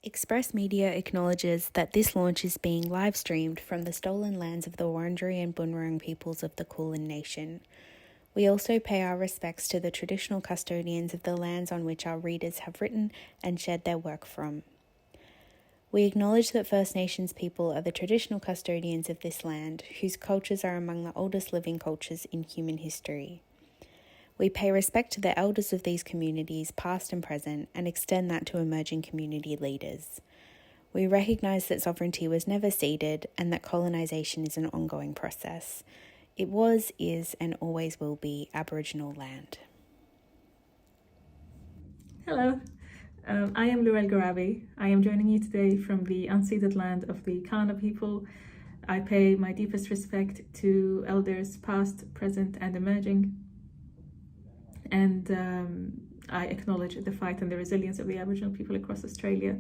Express Media acknowledges that this launch is being live streamed from the stolen lands of the Wurundjeri and Bunurong peoples of the Kulin Nation. We also pay our respects to the traditional custodians of the lands on which our readers have written and shared their work from. We acknowledge that First Nations people are the traditional custodians of this land, whose cultures are among the oldest living cultures in human history. We pay respect to the elders of these communities, past and present, and extend that to emerging community leaders. We recognise that sovereignty was never ceded and that colonisation is an ongoing process. It was, is, and always will be Aboriginal land. Hello, I am Lyns Story. I am joining you today from the unceded land of the Kaurna people. I pay my deepest respect to elders past, present, and emerging. And I acknowledge the fight and the resilience of the Aboriginal people across Australia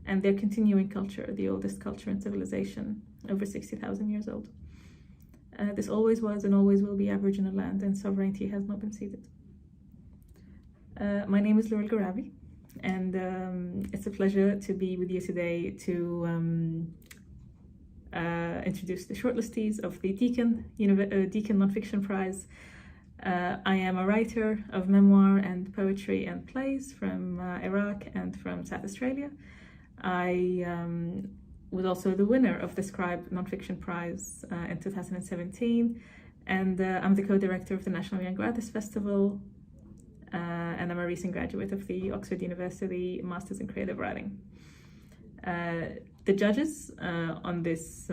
and their continuing culture, the oldest culture and civilization, over 60,000 years old. This always was and always will be Aboriginal land, and sovereignty has not been ceded. My name is Lyns Story, and it's a pleasure to be with you today to introduce the shortlistees of the Deakin Nonfiction Prize. I am a writer of memoir and poetry and plays from Iraq and from South Australia. I was also the winner of the Scribe Nonfiction Prize in 2017, and I'm the co-director of the National Young Writers Festival, and I'm a recent graduate of the Oxford University Masters in Creative Writing. The judges on this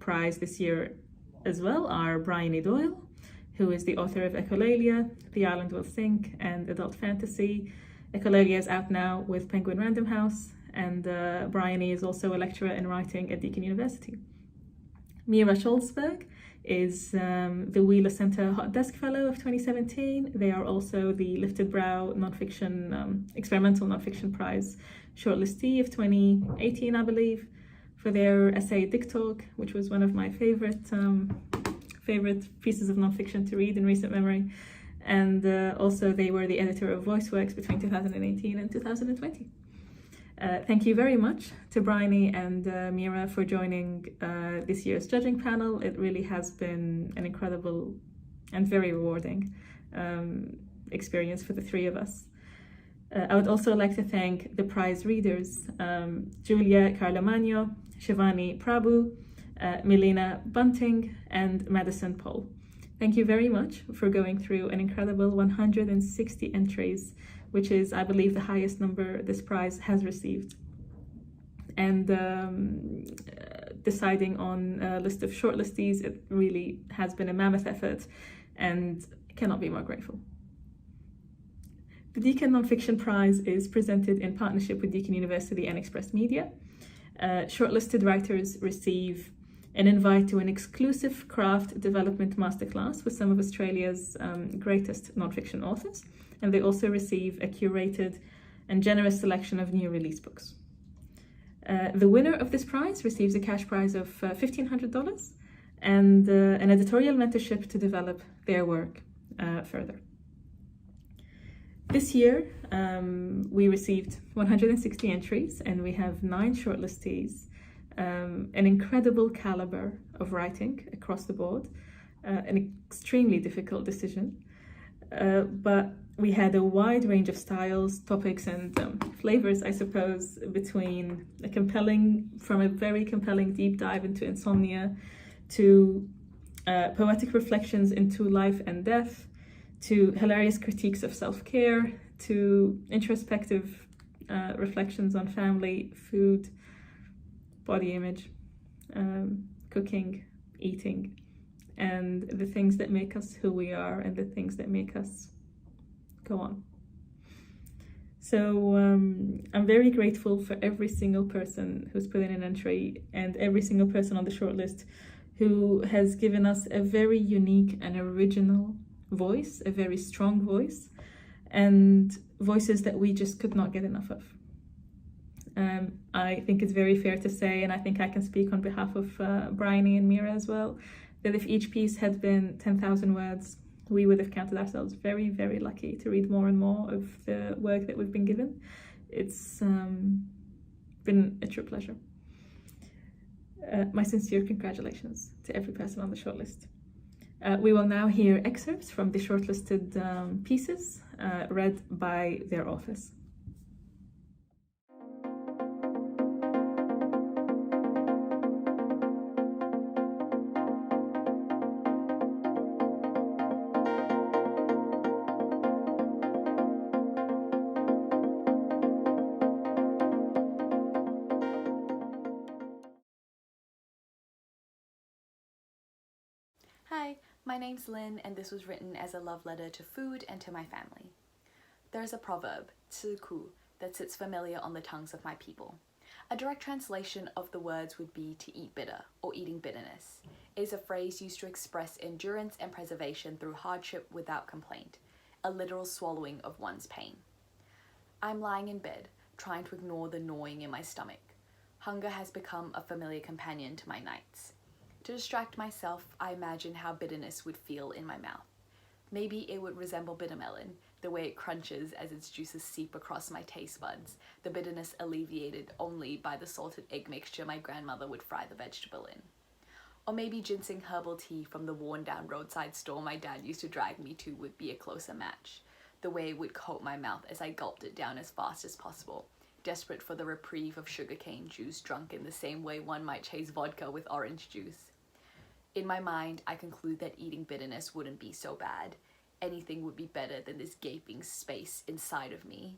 prize this year as well are Bryony Doyle, who is the author of Echolalia, The Island Will Sink, and Adult Fantasy. Echolalia is out now with Penguin Random House, and Bryony is also a lecturer in writing at Deakin University. Mira Scholzberg is the Wheeler Centre Hot Desk Fellow of 2017. They are also the Lifted Brow Experimental Nonfiction Prize shortlistee of 2018, I believe, for their essay Dick Talk, which was one of my favorite pieces of nonfiction to read in recent memory. And also they were the editor of VoiceWorks between 2018 and 2020. Thank you very much to Bryony and Mira for joining this year's judging panel. It really has been an incredible and very rewarding experience for the three of us. I would also like to thank the prize readers, Julia Carlomagno, Shivani Prabhu, Milena Bunting, and Madison Paul. Thank you very much for going through an incredible 160 entries, which is, I believe, the highest number this prize has received, and deciding on a list of shortlistees. It really has been a mammoth effort, and I cannot be more grateful. The Deakin Nonfiction Prize is presented in partnership with Deakin University and Express Media. Shortlisted writers receive an invite to an exclusive craft development masterclass with some of Australia's greatest nonfiction authors, and they also receive a curated and generous selection of new release books. The winner of this prize receives a cash prize of $1,500 and an editorial mentorship to develop their work further. This year, we received 160 entries, and we have 9 shortlistees. An incredible caliber of writing across the board, an extremely difficult decision, but we had a wide range of styles, topics, and flavors, I suppose, between from a very compelling deep dive into insomnia, to poetic reflections into life and death, to hilarious critiques of self-care, to introspective reflections on family, food, body image, cooking, eating, and the things that make us who we are and the things that make us go on. So I'm very grateful for every single person who's put in an entry and every single person on the shortlist who has given us a very unique and original voice, a very strong voice, and voices that we just could not get enough of. I think it's very fair to say, and I think I can speak on behalf of Bryony and Mira as well, that if each piece had been 10,000 words, we would have counted ourselves very, very lucky to read more and more of the work that we've been given. It's been a true pleasure. My sincere congratulations to every person on the shortlist. We will now hear excerpts from the shortlisted pieces read by their authors. Hi, my name's Lynn, and this was written as a love letter to food and to my family. There is a proverb, 吃苦, that sits familiar on the tongues of my people. A direct translation of the words would be to eat bitter, or eating bitterness. It is a phrase used to express endurance and preservation through hardship without complaint, a literal swallowing of one's pain. I'm lying in bed, trying to ignore the gnawing in my stomach. Hunger has become a familiar companion to my nights. To distract myself, I imagine how bitterness would feel in my mouth. Maybe it would resemble bitter melon, the way it crunches as its juices seep across my taste buds, the bitterness alleviated only by the salted egg mixture my grandmother would fry the vegetable in. Or maybe ginseng herbal tea from the worn-down roadside store my dad used to drag me to would be a closer match, the way it would coat my mouth as I gulped it down as fast as possible, desperate for the reprieve of sugarcane juice drunk in the same way one might chase vodka with orange juice. In my mind, I conclude that eating bitterness wouldn't be so bad. Anything would be better than this gaping space inside of me.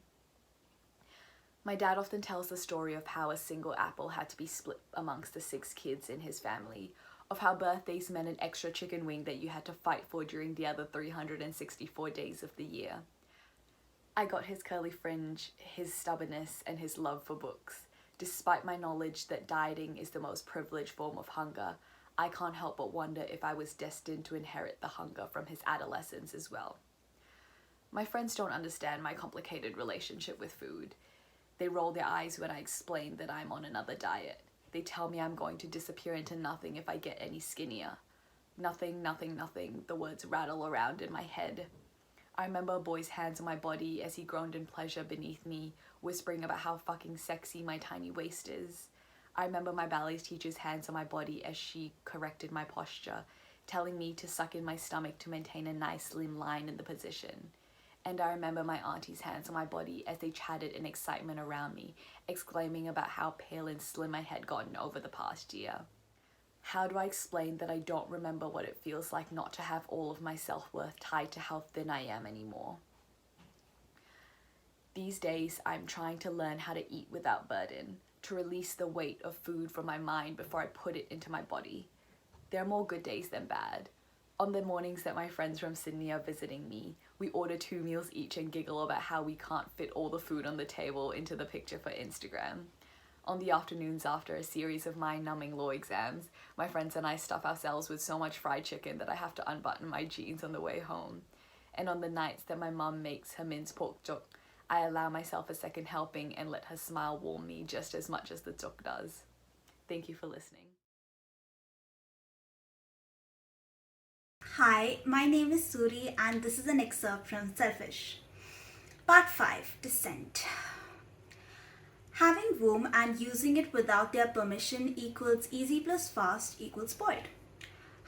My dad often tells the story of how a single apple had to be split amongst the 6 kids in his family, of how birthdays meant an extra chicken wing that you had to fight for during the other 364 days of the year. I got his curly fringe, his stubbornness, and his love for books. Despite my knowledge that dieting is the most privileged form of hunger, I can't help but wonder if I was destined to inherit the hunger from his adolescence as well. My friends don't understand my complicated relationship with food. They roll their eyes when I explain that I'm on another diet. They tell me I'm going to disappear into nothing if I get any skinnier. Nothing, nothing, nothing, the words rattle around in my head. I remember a boy's hands on my body as he groaned in pleasure beneath me, whispering about how fucking sexy my tiny waist is. I remember my ballet teacher's hands on my body as she corrected my posture, telling me to suck in my stomach to maintain a nice slim line in the position. And I remember my auntie's hands on my body as they chatted in excitement around me, exclaiming about how pale and slim I had gotten over the past year. How do I explain that I don't remember what it feels like not to have all of my self-worth tied to how thin I am anymore? These days, I'm trying to learn how to eat without burden, to release the weight of food from my mind before I put it into my body. There are more good days than bad. On the mornings that my friends from Sydney are visiting me, we order 2 meals each and giggle about how we can't fit all the food on the table into the picture for Instagram. On the afternoons after a series of mind-numbing law exams, my friends and I stuff ourselves with so much fried chicken that I have to unbutton my jeans on the way home. And on the nights that my mum makes her minced pork chop, I allow myself a second helping and let her smile warm me just as much as the chok does. Thank you for listening. Hi, my name is Suri and this is an excerpt from Selfish. Part 5, Descent. Having womb and using it without their permission equals easy plus fast equals spoiled.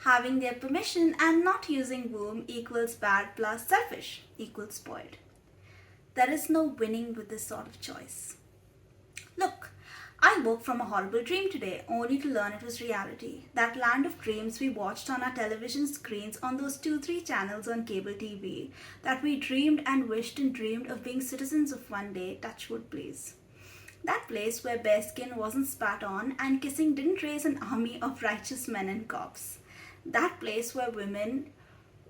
Having their permission and not using womb equals bad plus selfish equals spoiled. There is no winning with this sort of choice. Look, I woke from a horrible dream today, only to learn it was reality. That land of dreams we watched on our television screens on those 2-3 channels on cable TV, that we dreamed and wished and dreamed of being citizens of one day, touch wood please. That place where bearskin wasn't spat on and kissing didn't raise an army of righteous men and cops. That place where women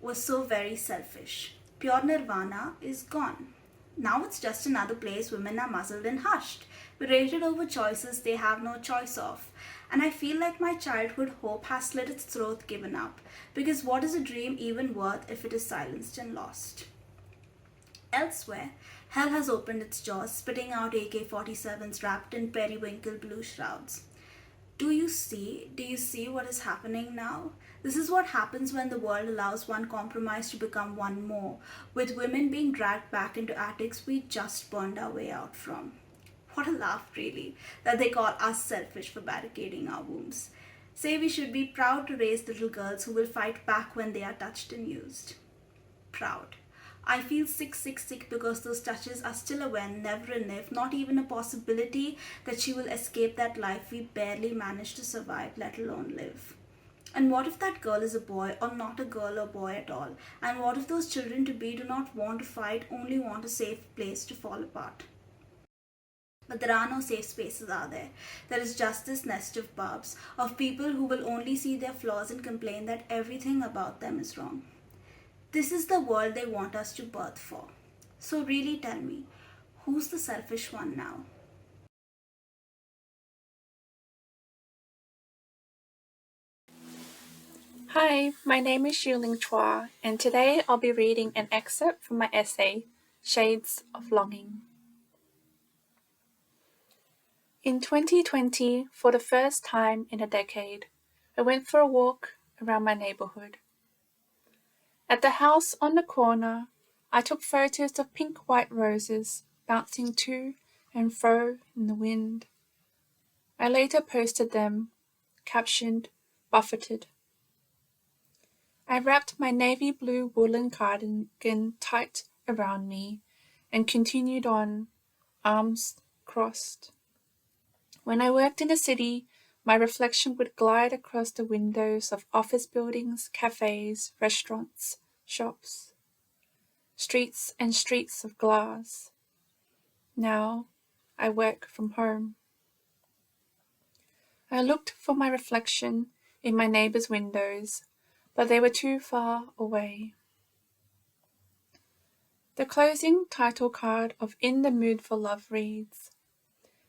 were so very selfish. Pure nirvana is gone. Now it's just another place women are muzzled and hushed, berated over choices they have no choice of. And I feel like my childhood hope has slit its throat, given up. Because what is a dream even worth if it is silenced and lost? Elsewhere, hell has opened its jaws, spitting out AK-47s wrapped in periwinkle blue shrouds. Do you see what is happening now? This is what happens when the world allows one compromise to become one more, with women being dragged back into attics we just burned our way out from. What a laugh, really, that they call us selfish for barricading our wombs. Say we should be proud to raise little girls who will fight back when they are touched and used. Proud. I feel sick because those touches are still a when, never an if, not even a possibility that she will escape that life we barely managed to survive, let alone live. And what if that girl is a boy or not a girl or boy at all? And what if those children to be do not want to fight, only want a safe place to fall apart? But there are no safe spaces, are there? There is just this nest of barbs, of people who will only see their flaws and complain that everything about them is wrong. This is the world they want us to birth for. So really tell me, who's the selfish one now? Hi, my name is Xiuling Chua, and today I'll be reading an excerpt from my essay, Shades of Longing. In 2020, for the first time in a decade, I went for a walk around my neighborhood. At the house on the corner, I took photos of pink-white roses bouncing to and fro in the wind. I later posted them, captioned, "Buffeted." I wrapped my navy blue woolen cardigan tight around me and continued on, arms crossed. When I worked in the city, my reflection would glide across the windows of office buildings, cafes, restaurants, shops. Streets and streets of glass. Now I work from home. I looked for my reflection in my neighbours' windows, but they were too far away. The closing title card of In the Mood for Love reads,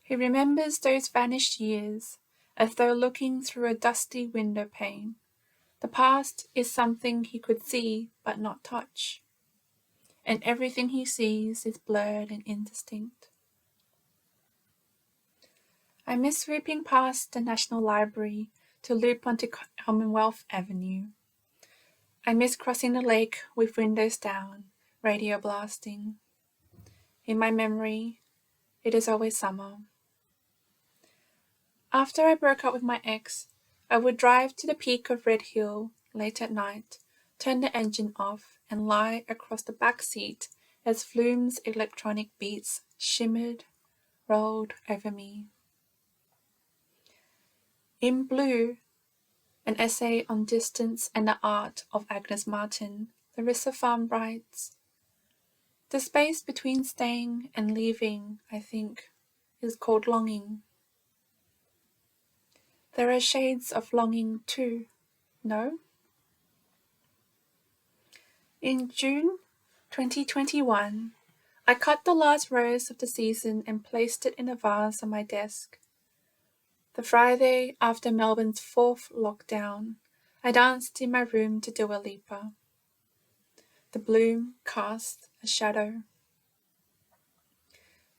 "He remembers those vanished years as though looking through a dusty window pane. The past is something he could see but not touch, and everything he sees is blurred and indistinct." I miss swooping past the National Library to loop onto Commonwealth Avenue. I miss crossing the lake with windows down, radio blasting. In my memory, it is always summer. After I broke up with my ex, I would drive to the peak of Red Hill late at night, turn the engine off, and lie across the back seat as Flume's electronic beats shimmered, rolled over me. In Blue, an essay on distance and the art of Agnes Martin, Larissa Farm writes, "The space between staying and leaving, I think, is called longing. There are shades of longing too, no?" In June 2021, I cut the last rose of the season and placed it in a vase on my desk. The Friday after Melbourne's 4th lockdown, I danced in my room to Dua Lipa. The bloom cast a shadow.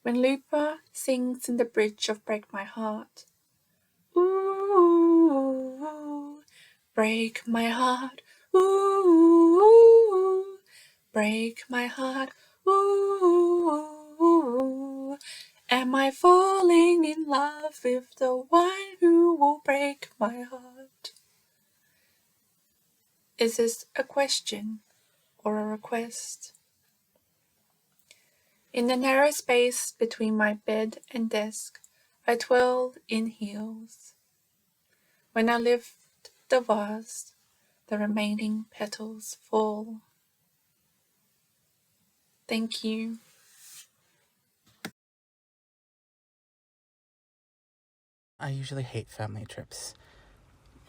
When Lipa sings in the bridge of Break My Heart, ooh, break my heart, ooh, break my heart, ooh, am I falling in love with the one who will break my heart? Is this a question or a request? In the narrow space between my bed and desk, I twirl in heels. When I lift the vase, the remaining petals fall. Thank you. I usually hate family trips.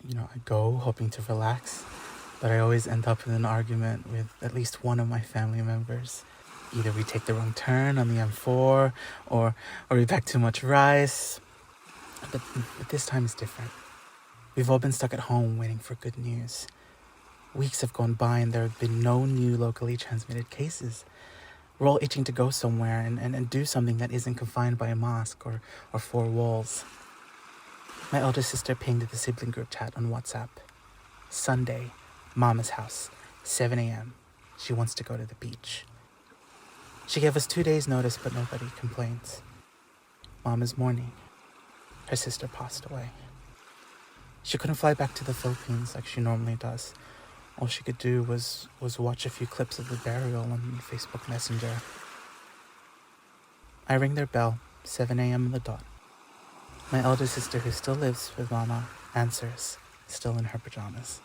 I go hoping to relax, but I always end up in an argument with at least one of my family members. Either we take the wrong turn on the M4, or we pack too much rice. But this time is different. We've all been stuck at home waiting for good news. Weeks have gone by and there have been no new locally transmitted cases. We're all itching to go somewhere and do something that isn't confined by a mask or four walls. My elder sister pinged the sibling group chat on WhatsApp. Sunday, Mama's house, 7 a.m. She wants to go to the beach. She gave us 2 days' notice, but nobody complains. Mama's mourning. Her sister passed away. She couldn't fly back to the Philippines like she normally does. All she could do was watch a few clips of the burial on Facebook Messenger. I ring their bell, 7 a.m. on the dot. My elder sister, who still lives with Mama, answers, still in her pajamas.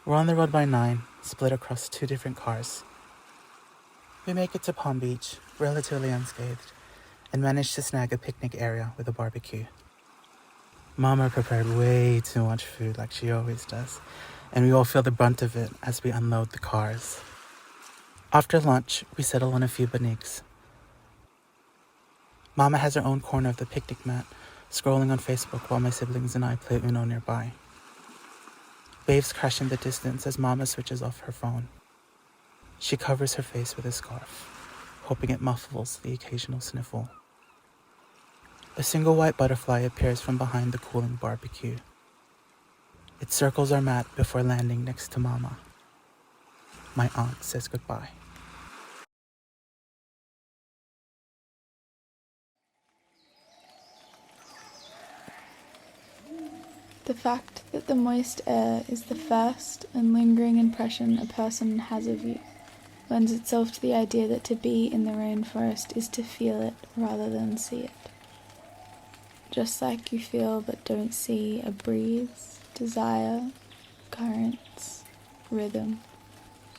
We're on the road by 9, split across 2 different cars. We make it to Palm Beach, relatively unscathed, and manage to snag a picnic area with a barbecue. Mama prepared way too much food like she always does, and we all feel the brunt of it as we unload the cars. After lunch, we settle on a few banigs. Mama has her own corner of the picnic mat, scrolling on Facebook while my siblings and I play Uno nearby. Waves crash in the distance as Mama switches off her phone. She covers her face with a scarf, hoping it muffles the occasional sniffle. A single white butterfly appears from behind the cooling barbecue. It circles our mat before landing next to Mama. My aunt says goodbye. The fact that the moist air is the first and lingering impression a person has of you lends itself to the idea that to be in the rainforest is to feel it rather than see it. Just like you feel but don't see a breeze, desire, currents, rhythm,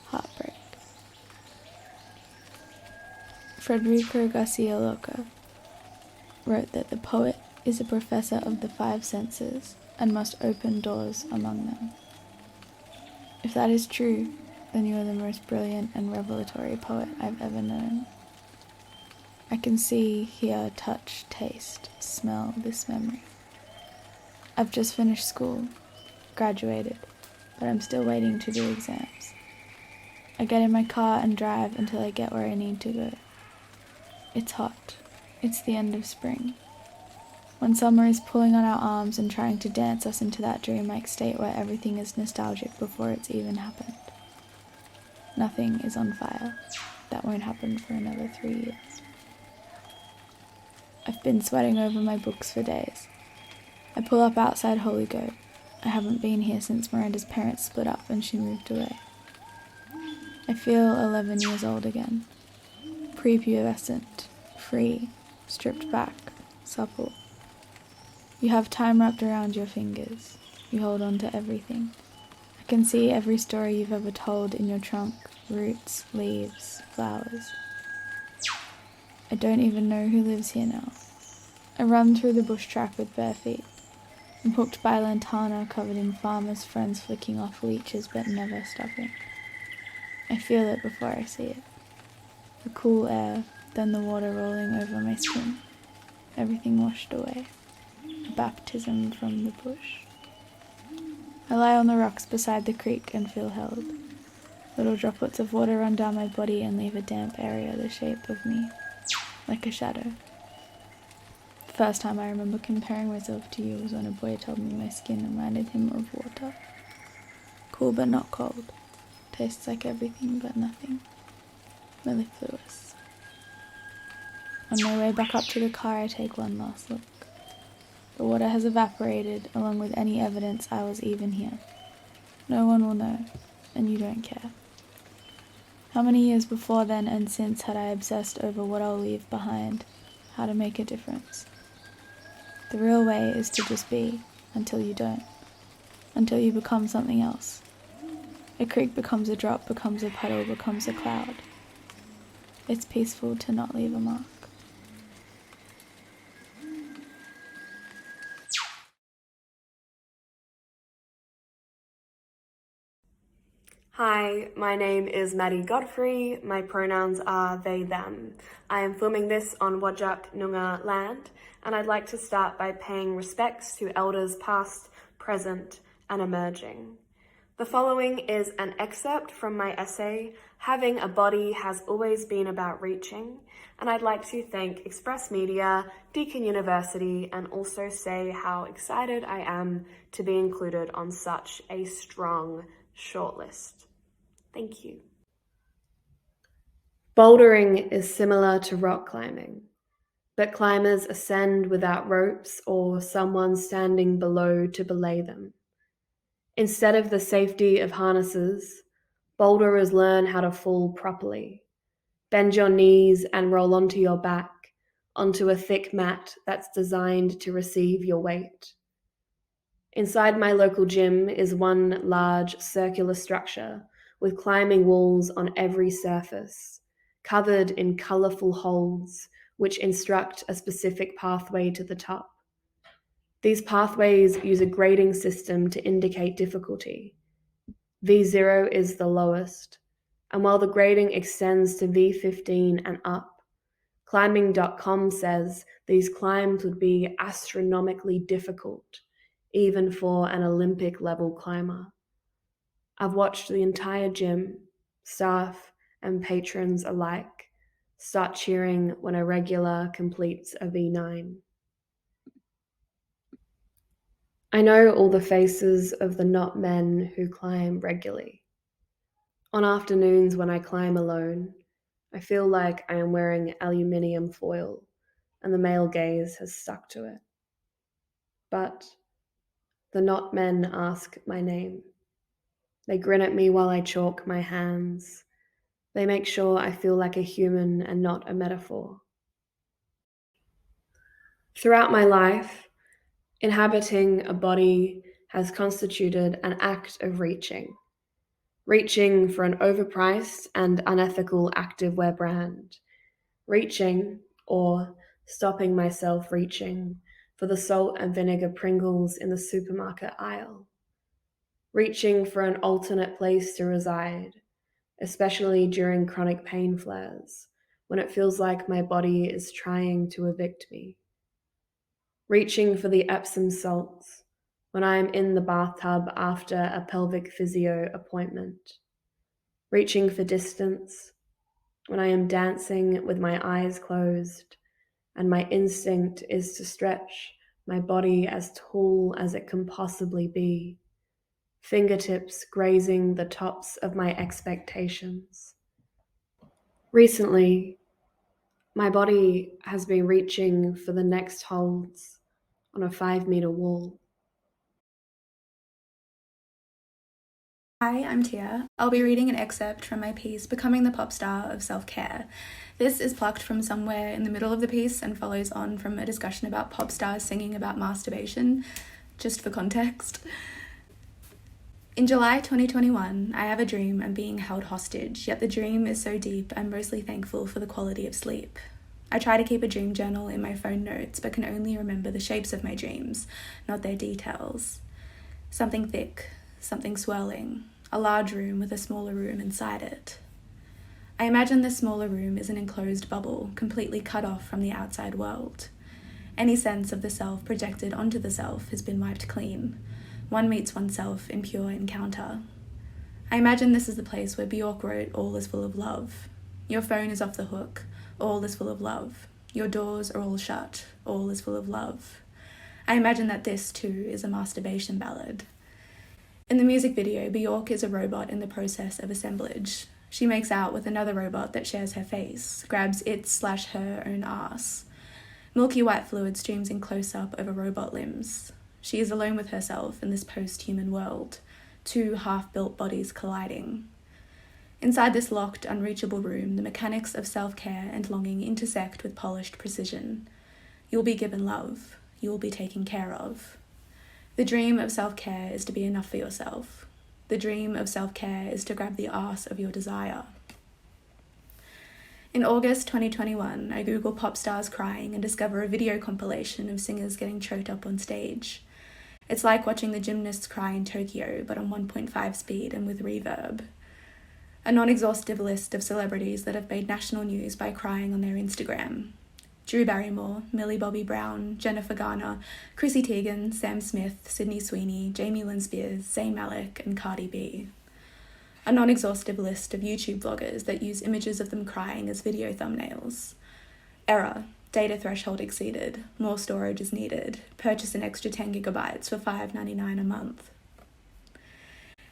heartbreak. Federico Garcia Lorca wrote that the poet is a professor of the 5 senses and must open doors among them. If that is true, then you are the most brilliant and revelatory poet I've ever known. I can see, hear, touch, taste, smell this memory. I've just finished school, graduated, but I'm still waiting to do exams. I get in my car and drive until I get where I need to go. It's hot. It's the end of spring. When summer is pulling on our arms and trying to dance us into that dreamlike state where everything is nostalgic before it's even happened. Nothing is on fire. That won't happen for another 3 years. I've been sweating over my books for days. I pull up outside Holy Goat. I haven't been here since Miranda's parents split up and she moved away. I feel 11 years old again. Prepubescent, free, stripped back, supple. You have time wrapped around your fingers. You hold on to everything. I can see every story you've ever told in your trunk, roots, leaves, flowers. I don't even know who lives here now. I run through the bush track with bare feet. I'm hooked by a lantana covered in farmers' friends flicking off leeches but never stopping. I feel it before I see it. The cool air, then the water rolling over my skin. Everything washed away. A baptism from the bush. I lie on the rocks beside the creek and feel held. Little droplets of water run down my body and leave a damp area the shape of me, like a shadow. The first time I remember comparing myself to you was when a boy told me my skin reminded him of water. Cool but not cold. Tastes like everything but nothing. Mellifluous. On my way back up to the car, I take one last look. The water has evaporated, along with any evidence I was even here. No one will know, and you don't care. How many years before then and since had I obsessed over what I'll leave behind, how to make a difference? The real way is to just be, until you don't. Until you become something else. A creek becomes a drop, becomes a puddle, becomes a cloud. It's peaceful to not leave a mark. Hi, my name is Maddie Godfrey. My pronouns are they, them. I am filming this on Whadjuk Noongar land, and I'd like to start by paying respects to elders past, present, and emerging. The following is an excerpt from my essay, Having a Body Has Always Been About Reaching, and I'd like to thank Express Media, Deakin University, and also say how excited I am to be included on such a strong shortlist. Thank you. Bouldering is similar to rock climbing, but climbers ascend without ropes or someone standing below to belay them. Instead of the safety of harnesses, boulderers learn how to fall properly. Bend your knees and roll onto your back, onto a thick mat that's designed to receive your weight. Inside my local gym is one large circular structure with climbing walls on every surface, covered in colourful holds which instruct a specific pathway to the top. These pathways use a grading system to indicate difficulty. V0 is the lowest, and while the grading extends to V15 and up, climbing.com says these climbs would be astronomically difficult, even for an Olympic level climber. I've watched the entire gym, staff and patrons alike, start cheering when a regular completes a V9. I know all the faces of the not men who climb regularly. On afternoons when I climb alone, I feel like I am wearing aluminium foil and the male gaze has stuck to it. But the not men ask my name. They grin at me while I chalk my hands. They make sure I feel like a human and not a metaphor. Throughout my life, inhabiting a body has constituted an act of reaching for an overpriced and unethical activewear brand, reaching or stopping myself reaching for the salt and vinegar Pringles in the supermarket aisle, reaching for an alternate place to reside, especially during chronic pain flares, when it feels like my body is trying to evict me, reaching for the Epsom salts when I am in the bathtub after a pelvic physio appointment, reaching for distance when I am dancing with my eyes closed and my instinct is to stretch my body as tall as it can possibly be, fingertips grazing the tops of my expectations. Recently, my body has been reaching for the next holds on a 5-meter wall. Hi, I'm Tia. I'll be reading an excerpt from my piece, Becoming the Pop Star of Self-Care. This is plucked from somewhere in the middle of the piece and follows on from a discussion about pop stars singing about masturbation, just for context. In July 2021, I have a dream I'm being held hostage, yet the dream is so deep I'm mostly thankful for the quality of sleep. I try to keep a dream journal in my phone notes, but can only remember the shapes of my dreams, not their details. Something thick, something swirling, a large room with a smaller room inside it. I imagine this smaller room is an enclosed bubble, completely cut off from the outside world. Any sense of the self projected onto the self has been wiped clean. One meets oneself in pure encounter. I imagine this is the place where Bjork wrote All is full of love. Your phone is off the hook, all is full of love. Your doors are all shut, all is full of love. I imagine that this, too, is a masturbation ballad. In the music video, Bjork is a robot in the process of assemblage. She makes out with another robot that shares her face, grabs its/her own ass. Milky white fluid streams in close-up over robot limbs. She is alone with herself in this post-human world, two half-built bodies colliding. Inside this locked, unreachable room, the mechanics of self-care and longing intersect with polished precision. You'll be given love. You will be taken care of. The dream of self-care is to be enough for yourself. The dream of self-care is to grab the arse of your desire. In August 2021, I Google pop stars crying and discover a video compilation of singers getting choked up on stage. It's like watching the gymnasts cry in Tokyo, but on 1.5 speed and with reverb. A non-exhaustive list of celebrities that have made national news by crying on their Instagram. Drew Barrymore, Millie Bobby Brown, Jennifer Garner, Chrissy Teigen, Sam Smith, Sydney Sweeney, Jamie Lynn Spears, Zayn Malik, and Cardi B. A non-exhaustive list of YouTube vloggers that use images of them crying as video thumbnails. Error. Data threshold exceeded. More storage is needed. Purchase an extra 10 gigabytes for $5.99 a month.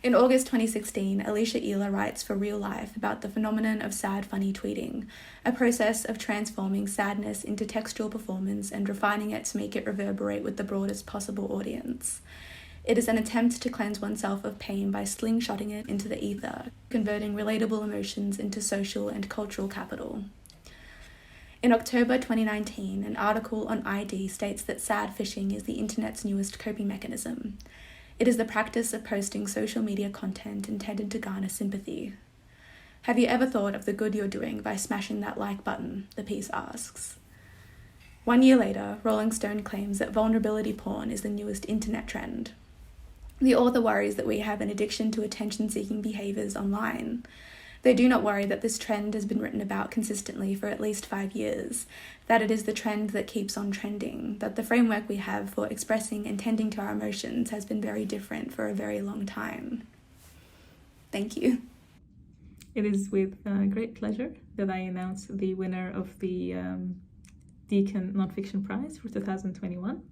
In August 2016, Alicia Ealer writes for Real Life about the phenomenon of sad, funny tweeting, a process of transforming sadness into textual performance and refining it to make it reverberate with the broadest possible audience. It is an attempt to cleanse oneself of pain by slingshotting it into the ether, converting relatable emotions into social and cultural capital. In October 2019, an article on ID states that sad fishing is the internet's newest coping mechanism. It is the practice of posting social media content intended to garner sympathy. Have you ever thought of the good you're doing by smashing that like button? The piece asks. 1 year later, Rolling Stone claims that vulnerability porn is the newest internet trend. The author worries that we have an addiction to attention-seeking behaviours online. They do not worry that this trend has been written about consistently for at least 5 years, that it is the trend that keeps on trending, that the framework we have for expressing and tending to our emotions has been very different for a very long time. Thank you. It is with great pleasure that I announce the winner of the Deakin Nonfiction Prize for 2021.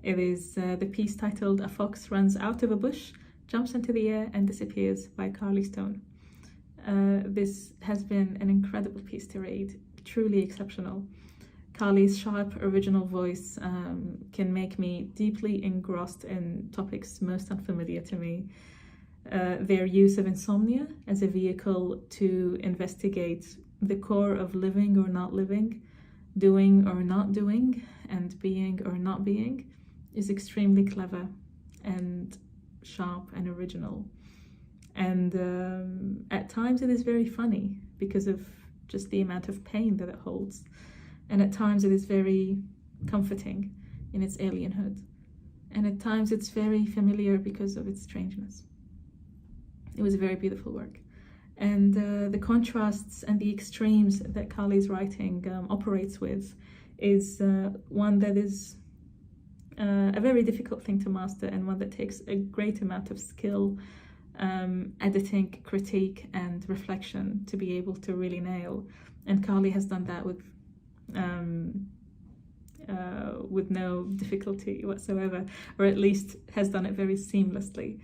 It is the piece titled "A Fox Runs Out of a Bush, Jumps into the Air and Disappears" by Carly Stone. This has been an incredible piece to read, truly exceptional. Carly's sharp, original voice can make me deeply engrossed in topics most unfamiliar to me. Their use of insomnia as a vehicle to investigate the core of living or not living, doing or not doing, and being or not being is extremely clever and sharp and original. And at times it is very funny because of just the amount of pain that it holds. And at times it is very comforting in its alienhood. And at times it's very familiar because of its strangeness. It was a very beautiful work. And the contrasts and the extremes that Carly's writing operates with is one that is a very difficult thing to master, and one that takes a great amount of skill, editing, critique, and reflection to be able to really nail. And Carly has done that with no difficulty whatsoever, or at least has done it very seamlessly.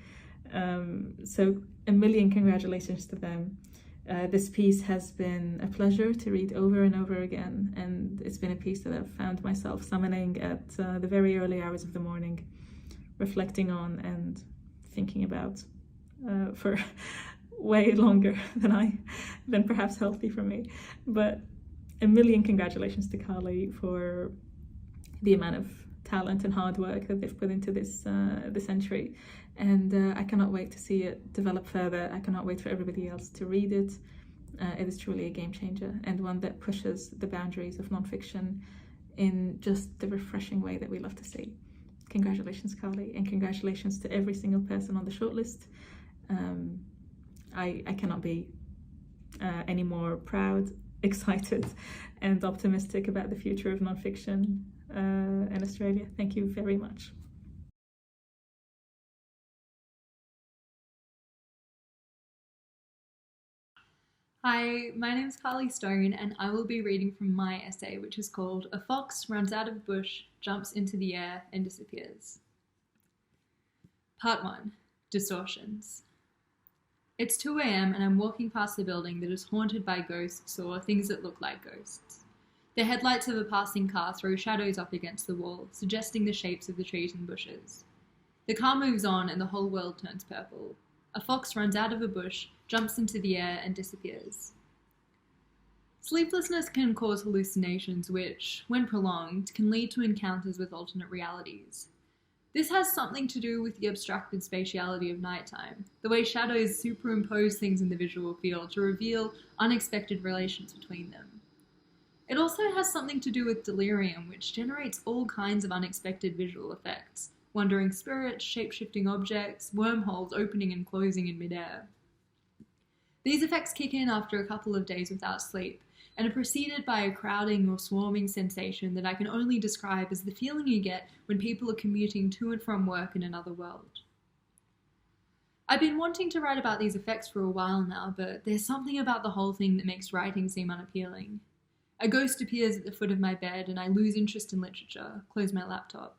So a million congratulations to them. This piece has been a pleasure to read over and over again, and it's been a piece that I've found myself summoning at the very early hours of the morning, reflecting on and thinking about for way longer than perhaps healthy for me. But a million congratulations to Carly for the amount of talent and hard work that they've put into this entry. And I cannot wait to see it develop further. I cannot wait for everybody else to read it. It is truly a game changer, and one that pushes the boundaries of nonfiction in just the refreshing way that we love to see. Congratulations, Carly, and congratulations to every single person on the shortlist. I cannot be any more proud, excited, and optimistic about the future of nonfiction in Australia. Thank you very much. Hi, my name's Carly Stone, and I will be reading from my essay, which is called "A Fox Runs Out of a Bush, Jumps into the Air and Disappears." Part 1. Distortions. It's 2 a.m. and I'm walking past a building that is haunted by ghosts or things that look like ghosts. The headlights of a passing car throw shadows up against the wall, suggesting the shapes of the trees and bushes. The car moves on and the whole world turns purple. A fox runs out of a bush, jumps into the air, and disappears. Sleeplessness can cause hallucinations which, when prolonged, can lead to encounters with alternate realities. This has something to do with the abstracted spatiality of nighttime, the way shadows superimpose things in the visual field to reveal unexpected relations between them. It also has something to do with delirium, which generates all kinds of unexpected visual effects: wandering spirits, shape-shifting objects, wormholes opening and closing in midair. These effects kick in after a couple of days without sleep, and are preceded by a crowding or swarming sensation that I can only describe as the feeling you get when people are commuting to and from work in another world. I've been wanting to write about these effects for a while now, but there's something about the whole thing that makes writing seem unappealing. A ghost appears at the foot of my bed and I lose interest in literature, close my laptop.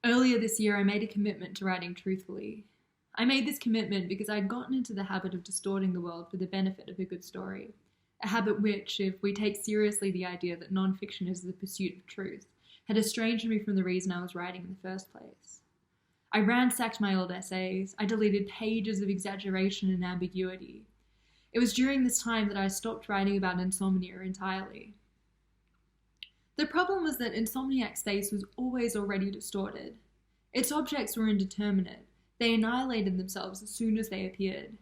Earlier this year, I made a commitment to writing truthfully. I made this commitment because I'd gotten into the habit of distorting the world for the benefit of a good story, a habit which, if we take seriously the idea that non-fiction is the pursuit of truth, had estranged me from the reason I was writing in the first place. I ransacked my old essays. I deleted pages of exaggeration and ambiguity. It was during this time that I stopped writing about insomnia entirely. The problem was that Insomniac's face was always already distorted. Its objects were indeterminate. They annihilated themselves as soon as they appeared.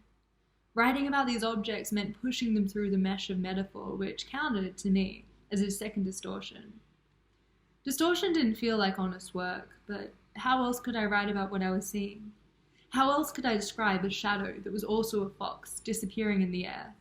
Writing about these objects meant pushing them through the mesh of metaphor, which counted, to me, as a second distortion. Distortion didn't feel like honest work, but how else could I write about what I was seeing? How else could I describe a shadow that was also a fox disappearing in the air,